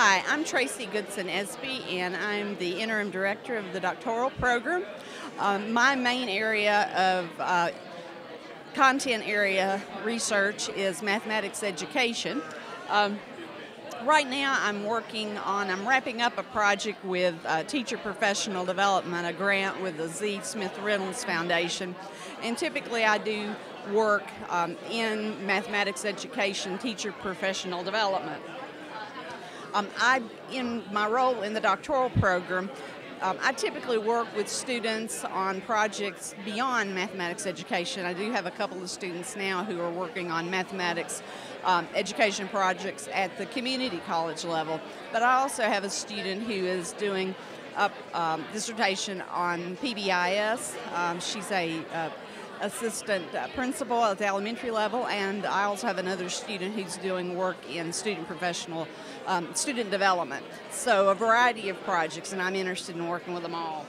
Hi, I'm Tracy Goodson Esby, and I'm the interim director of the doctoral program. My main area of content area research is mathematics education. Right now I'm wrapping up a project with Teacher Professional Development, a grant with the Z. Smith Reynolds Foundation. And typically I do work in mathematics education, teacher professional development. In my role in the doctoral program, I typically work with students on projects beyond mathematics education. I do have a couple of students now who are working on mathematics education projects at the community college level. But I also have a student who is doing a dissertation on PBIS. She's a assistant principal at the elementary level, and I also have another student who's doing work in student development. So a variety of projects, and I'm interested in working with them all.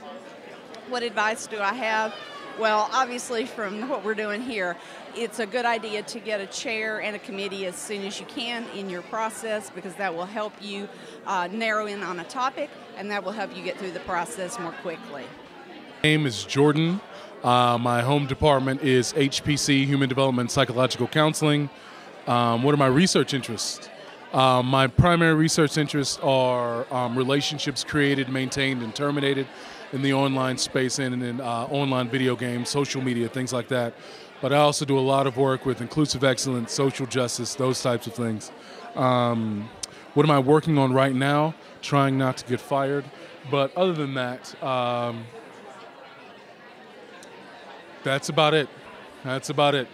What advice do I have? Well, obviously from what we're doing here, it's a good idea to get a chair and a committee as soon as you can in your process, because that will help you narrow in on a topic, and that will help you get through the process more quickly. My name is Jordan. My home department is HPC, Human Development and Psychological Counseling. What are my research interests? My primary research interests are relationships created, maintained, and terminated in the online space and in online video games, social media, things like that. But I also do a lot of work with inclusive excellence, social justice, those types of things. What am I working on right now? Trying not to get fired. But other than that, that's about it. That's about it.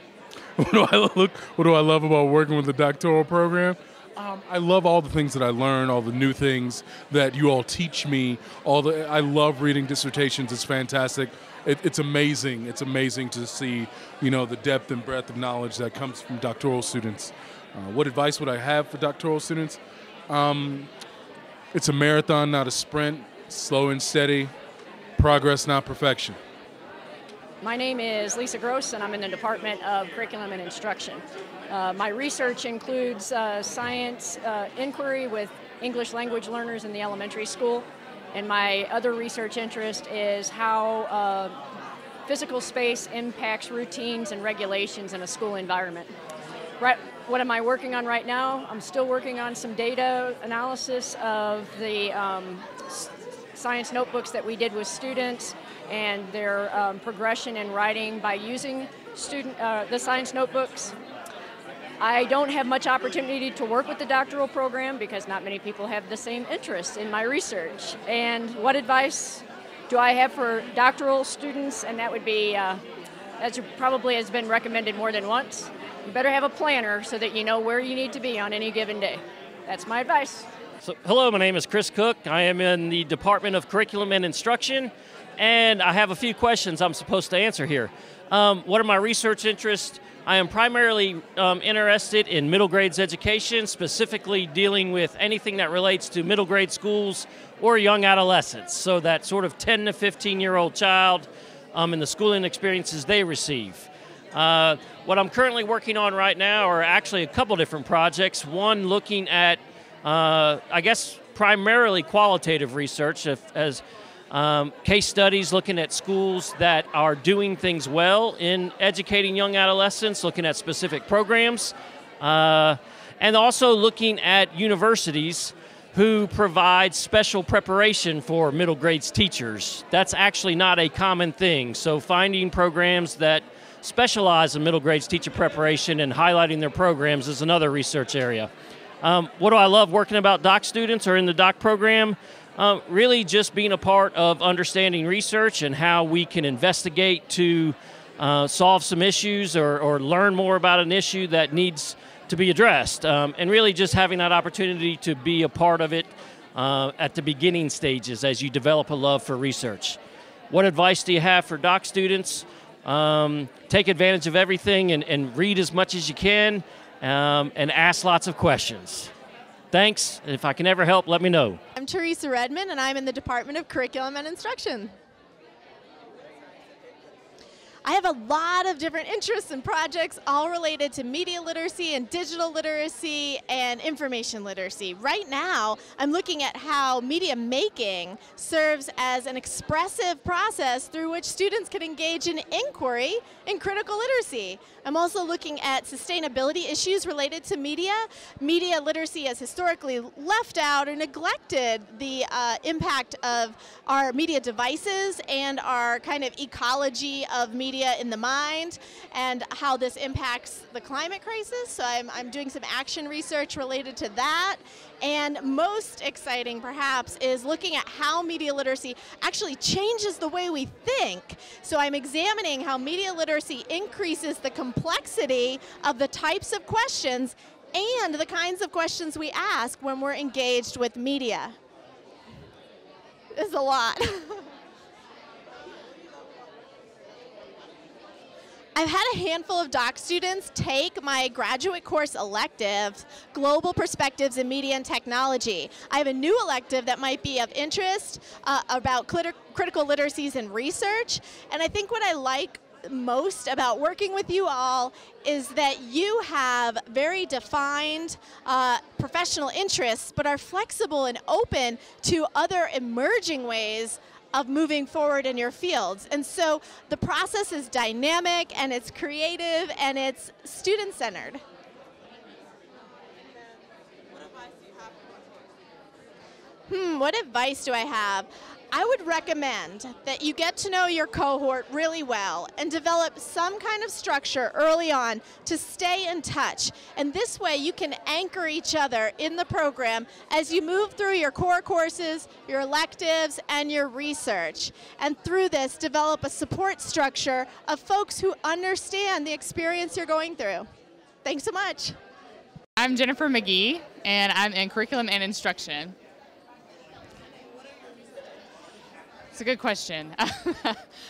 What do I love about working with the doctoral program? I love all the things that I learn, all the new things that you all teach me. I love reading dissertations. It's fantastic. It's amazing. It's amazing to see, the depth and breadth of knowledge that comes from doctoral students. What advice would I have for doctoral students? It's a marathon, not a sprint. Slow and steady. Progress, not perfection. My name is Lisa Gross, and I'm in the Department of Curriculum and Instruction. My research includes science inquiry with English language learners in the elementary school, and my other research interest is how physical space impacts routines and regulations in a school environment. Right, what am I working on right now? I'm still working on some data analysis of the science notebooks that we did with students and their progression in writing by using the science notebooks. I don't have much opportunity to work with the doctoral program because not many people have the same interest in my research. And what advice do I have for doctoral students? And that would be, as probably has been recommended more than once, you better have a planner so that you know where you need to be on any given day. That's my advice. So, hello, my name is Chris Cook. I am in the Department of Curriculum and Instruction, and I have a few questions I'm supposed to answer here. What are my research interests? I am primarily interested in middle grades education, specifically dealing with anything that relates to middle grade schools or young adolescents, so that sort of 10 to 15-year-old child and the schooling experiences they receive. What I'm currently working on right now are actually a couple different projects. One looking at, I guess, primarily qualitative research as case studies looking at schools that are doing things well in educating young adolescents, looking at specific programs, and also looking at universities who provide special preparation for middle grades teachers. That's actually not a common thing. So finding programs that specialize in middle grades teacher preparation and highlighting their programs is another research area. What do I love working about doc students or in the doc program? Really just being a part of understanding research and how we can investigate to solve some issues or learn more about an issue that needs to be addressed. And really just having that opportunity to be a part of it at the beginning stages as you develop a love for research. What advice do you have for doc students? Take advantage of everything and read as much as you can and ask lots of questions. Thanks. If I can ever help, let me know. I'm Teresa Redmond, and I'm in the Department of Curriculum and Instruction. I have a lot of different interests and projects all related to media literacy and digital literacy and information literacy. Right now, I'm looking at how media making serves as an expressive process through which students can engage in inquiry and critical literacy. I'm also looking at sustainability issues related to media. Media literacy has historically left out or neglected the impact of our media devices and our kind of ecology of media in the mind and how this impacts the climate crisis. So I'm doing some action research related to that. And most exciting, perhaps, is looking at how media literacy actually changes the way we think. So I'm examining how media literacy increases the complexity of the types of questions and the kinds of questions we ask when we're engaged with media. It's a lot. I've had a handful of doc students take my graduate course elective, Global Perspectives in Media and Technology. I have a new elective that might be of interest about critical literacies and research. And I think what I like most about working with you all is that you have very defined professional interests, but are flexible and open to other emerging ways of moving forward in your fields. And so the process is dynamic and it's creative and it's student-centered. What advice do I have? I would recommend that you get to know your cohort really well and develop some kind of structure early on to stay in touch. And this way you can anchor each other in the program as you move through your core courses, your electives, and your research. And through this, develop a support structure of folks who understand the experience you're going through. Thanks so much. I'm Jennifer McGee, and I'm in Curriculum and Instruction. It's a good question.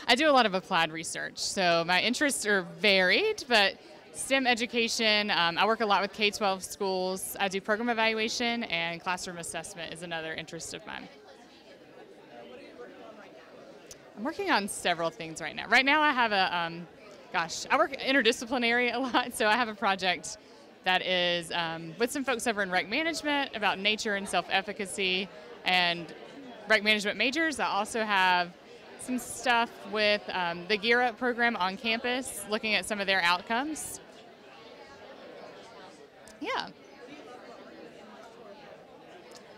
I do a lot of applied research, so my interests are varied, but STEM education, I work a lot with K-12 schools. I do program evaluation, and classroom assessment is another interest of mine. I'm working on several things right now. Right now I have a, I work interdisciplinary a lot, so I have a project that is with some folks over in rec management about nature and self-efficacy and rec management majors. I also have some stuff with the Gear Up program on campus, looking at some of their outcomes. Yeah.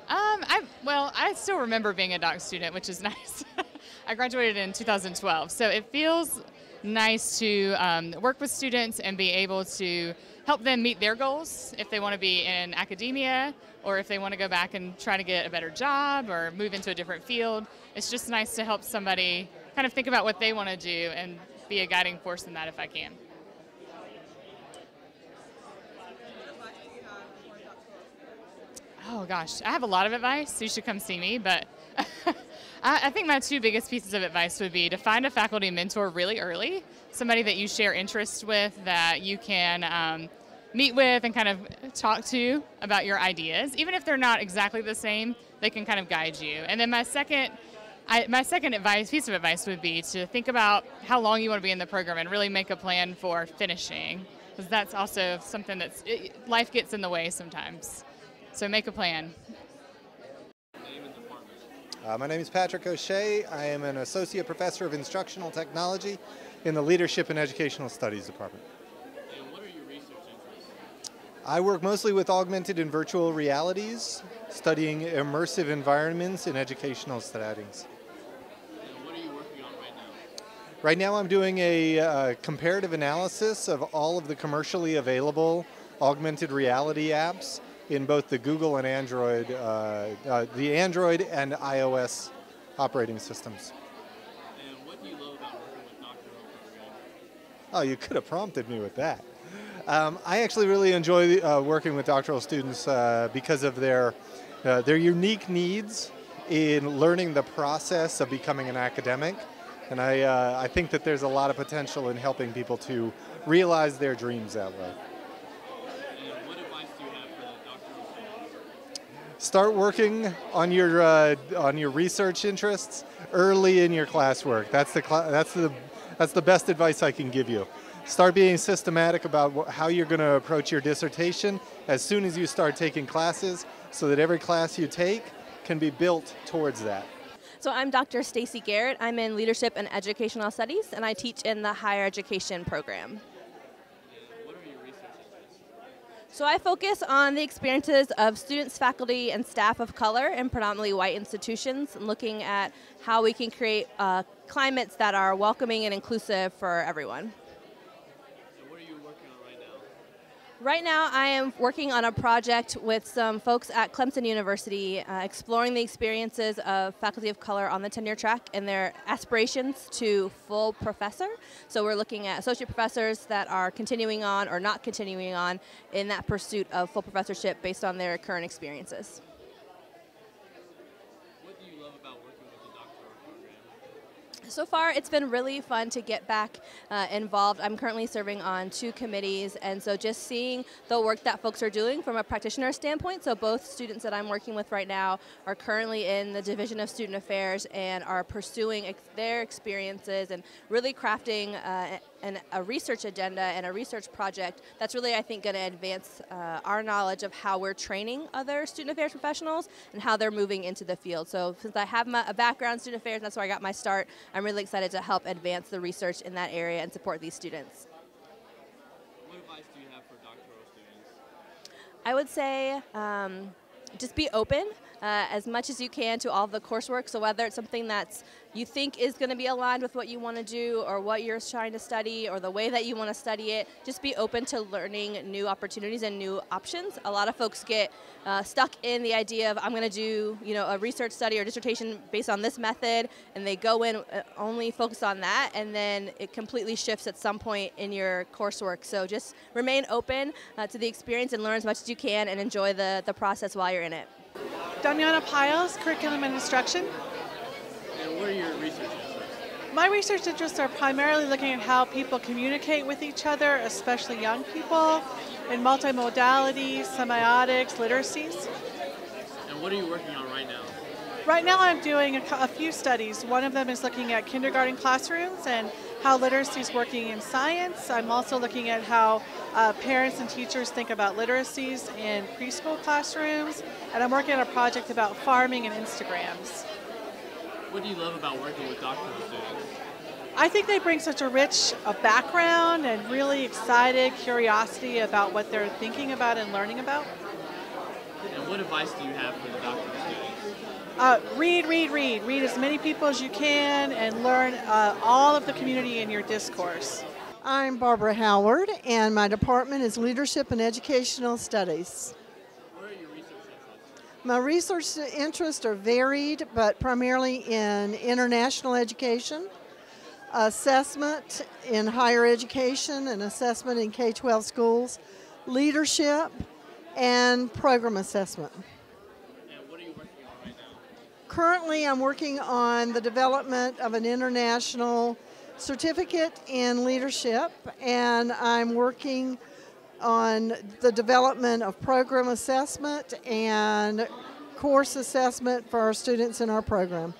I still remember being a doc student, which is nice. I graduated in 2012, so it feels nice to work with students and be able to help them meet their goals if they want to be in academia or if they want to go back and try to get a better job or move into a different field. It's just nice to help somebody kind of think about what they want to do and be a guiding force in that if I can. Oh gosh, I have a lot of advice, so you should come see me, but I think my two biggest pieces of advice would be to find a faculty mentor really early, somebody that you share interests with, that you can meet with and kind of talk to about your ideas. Even if they're not exactly the same, they can kind of guide you. And then my second piece of advice would be to think about how long you want to be in the program and really make a plan for finishing, because that's also something life gets in the way sometimes. So make a plan. My name is Patrick O'Shea. I am an Associate Professor of Instructional Technology in the Leadership and Educational Studies Department. And what are your research interests? I work mostly with augmented and virtual realities, studying immersive environments in educational settings. And what are you working on right now? Right now I'm doing a comparative analysis of all of the commercially available augmented reality apps in both the Google and Android, the Android and iOS operating systems. And what do you love about working with doctoral programs? Oh, you could have prompted me with that. I actually really enjoy working with doctoral students because of their unique needs in learning the process of becoming an academic. And I think that there's a lot of potential in helping people to realize their dreams that way. Start working on your research interests early in your classwork. That's That's the best advice I can give you. Start being systematic about how you're going to approach your dissertation as soon as you start taking classes, so that every class you take can be built towards that. So I'm Dr. Stacy Garrett. I'm in Leadership and Educational Studies, and I teach in the Higher Education program. What are your research interests? So I focus on the experiences of students, faculty, and staff of color in predominantly white institutions, and looking at how we can create climates that are welcoming and inclusive for everyone. And what are you working on right now? Right now, I am working on a project with some folks at Clemson University, exploring the experiences of faculty of color on the tenure track and their aspirations to full professor. So we're looking at associate professors that are continuing on or not continuing on in that pursuit of full professorship based on their current experiences. What do you love about working with the doctoral program? So far, it's been really fun to get back involved. I'm currently serving on 2 committees, and so just seeing the work that folks are doing from a practitioner standpoint. So both students that I'm working with right now are currently in the Division of Student Affairs and are pursuing their experiences and really crafting a research agenda and a research project that's really, I think, going to advance our knowledge of how we're training other student affairs professionals and how they're moving into the field. So since I have a background in student affairs, that's where I got my start, I'm really excited to help advance the research in that area and support these students. What advice do you have for doctoral students? I would say just be open as much as you can to all of the coursework. So whether it's something that's you think is going to be aligned with what you want to do or what you're trying to study or the way that you want to study it, just be open to learning new opportunities and new options. A lot of folks get stuck in the idea of I'm going to do a research study or dissertation based on this method, and they go in only focused on that, and then it completely shifts at some point in your coursework. So just remain open to the experience and learn as much as you can and enjoy the process while you're in it. Damiana Piles, Curriculum and Instruction. And what are your research interests? My research interests are primarily looking at how people communicate with each other, especially young people, in multimodalities, semiotics, literacies. And what are you working on right now? Right now I'm doing a few studies. One of them is looking at kindergarten classrooms and how literacy is working in science. I'm also looking at how parents and teachers think about literacies in preschool classrooms. And I'm working on a project about farming and Instagrams. What do you love about working with doctoral students? I think they bring such a rich background and really excited curiosity about what they're thinking about and learning about. And what advice do you have for the doctoral students? Read. Read as many people as you can and learn all of the community in your discourse. I'm Barbara Howard, and my department is Leadership and Educational Studies. What are your research interests? My research interests are varied, but primarily in international education, assessment in higher education, and assessment in K-12 schools, leadership, and program assessment. And what are you working on right now? Currently, I'm working on the development of an international certificate in leadership, and I'm working on the development of program assessment and course assessment for our students in our program.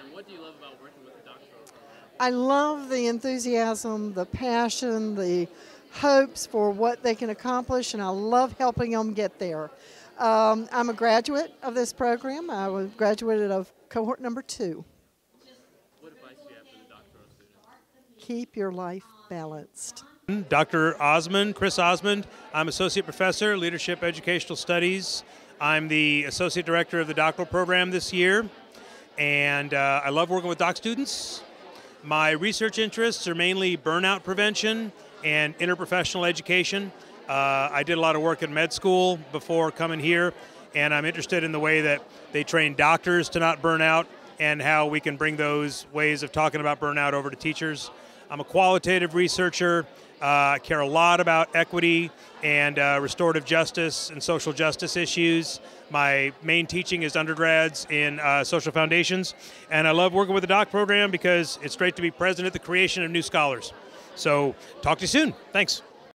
And what do you love about working with the doctoral program? I love the enthusiasm, the passion, the hopes for what they can accomplish, and I love helping them get there. I'm a graduate of this program. I was graduated of cohort number 2. What advice do you have for the doctoral students? Keep your life balanced. Dr. Osmond, Chris Osmond. I'm Associate Professor, Leadership Educational Studies. I'm the Associate Director of the doctoral program this year, and I love working with doc students. My research interests are mainly burnout prevention and interprofessional education. I did a lot of work in med school before coming here, and I'm interested in the way that they train doctors to not burn out and how we can bring those ways of talking about burnout over to teachers. I'm a qualitative researcher. I care a lot about equity and restorative justice and social justice issues. My main teaching is undergrads in social foundations, and I love working with the doc program because it's great to be present at the creation of new scholars. So talk to you soon. Thanks.